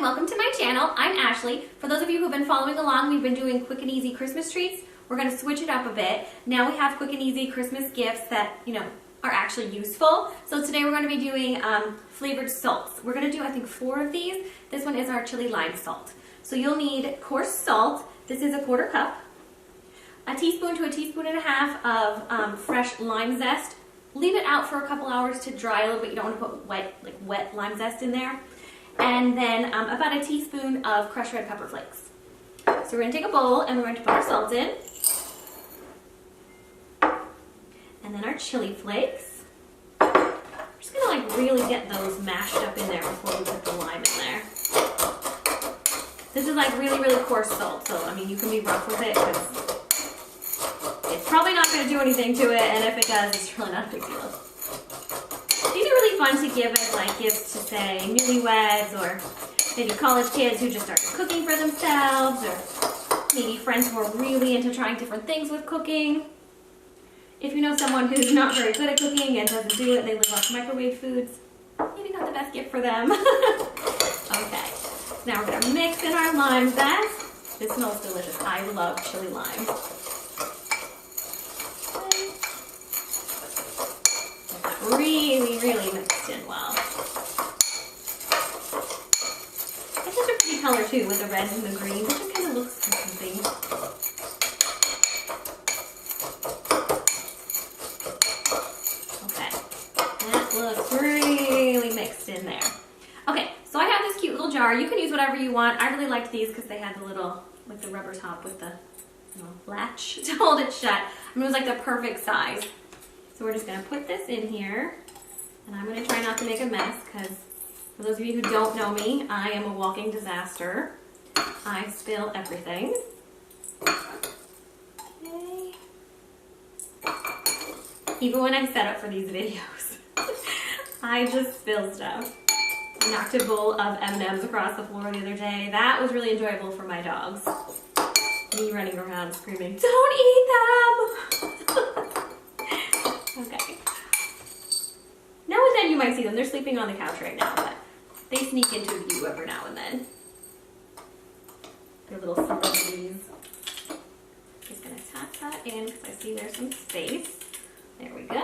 and welcome to my channel. I'm Ashley. For those of you who've been following along, we've been doing quick and easy Christmas treats. We're going to switch it up a bit. Now we have quick and easy Christmas gifts that, are actually useful. So today we're going to be doing flavored salts. We're going to do, I think, 4 of these. This one is our chili lime salt. So you'll need coarse salt. This is a 1/4 cup. A teaspoon to a teaspoon and a half of fresh lime zest. Leave it out for a couple hours to dry a little bit. You don't want to put wet lime zest in there. And then about a teaspoon of crushed red pepper flakes. So we're going to take a bowl and we're going to put our salt in. And then our chili flakes. We're just going to really get those mashed up in there before we put the lime in there. This is really coarse salt, so you can be rough with it because it's probably not going to do anything to it, and if it does, it's really not a big deal. These are really fun to give as gifts to, say, newlyweds or maybe college kids who just started cooking for themselves, or maybe friends who are really into trying different things with cooking. If you know someone who's not very good at cooking and doesn't do it, they live off microwave foods, maybe not the best gift for them. Okay, now we're going to mix in our lime zest. This smells delicious. I love chili lime. Really mixed in well. It's such a pretty color too, with the red and the green. It just kind of looks like something. Okay, that looks really mixed in there. Okay, so I have this cute little jar. You can use whatever you want. I really liked these because they had the little, the rubber top with the latch to hold it shut. It was the perfect size. So we're just going to put this in here, and I'm going to try not to make a mess because for those of you who don't know me, I am a walking disaster. I spill everything. Okay. Even when I set up for these videos, I just spill stuff. I knocked a bowl of M&Ms across the floor the other day. That was really enjoyable for my dogs. Me running around screaming, "Don't eat them!" Okay. Now and then you might see them. They're sleeping on the couch right now, but they sneak into view every now and then. They're little celebrities. Just going to tap that in because I see there's some space. There we go.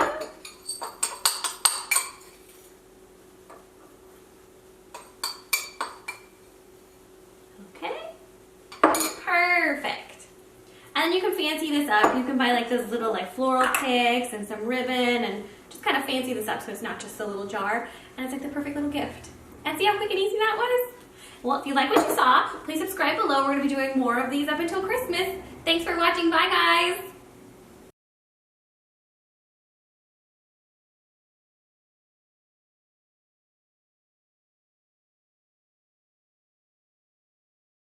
Okay. Perfect. And you can fancy this up. You can buy those little floral picks and some ribbon and just kind of fancy this up so it's not just a little jar. And it's the perfect little gift. And see how quick and easy that was? Well, if you like what you saw, please subscribe below. We're going to be doing more of these up until Christmas. Thanks for watching. Bye, guys.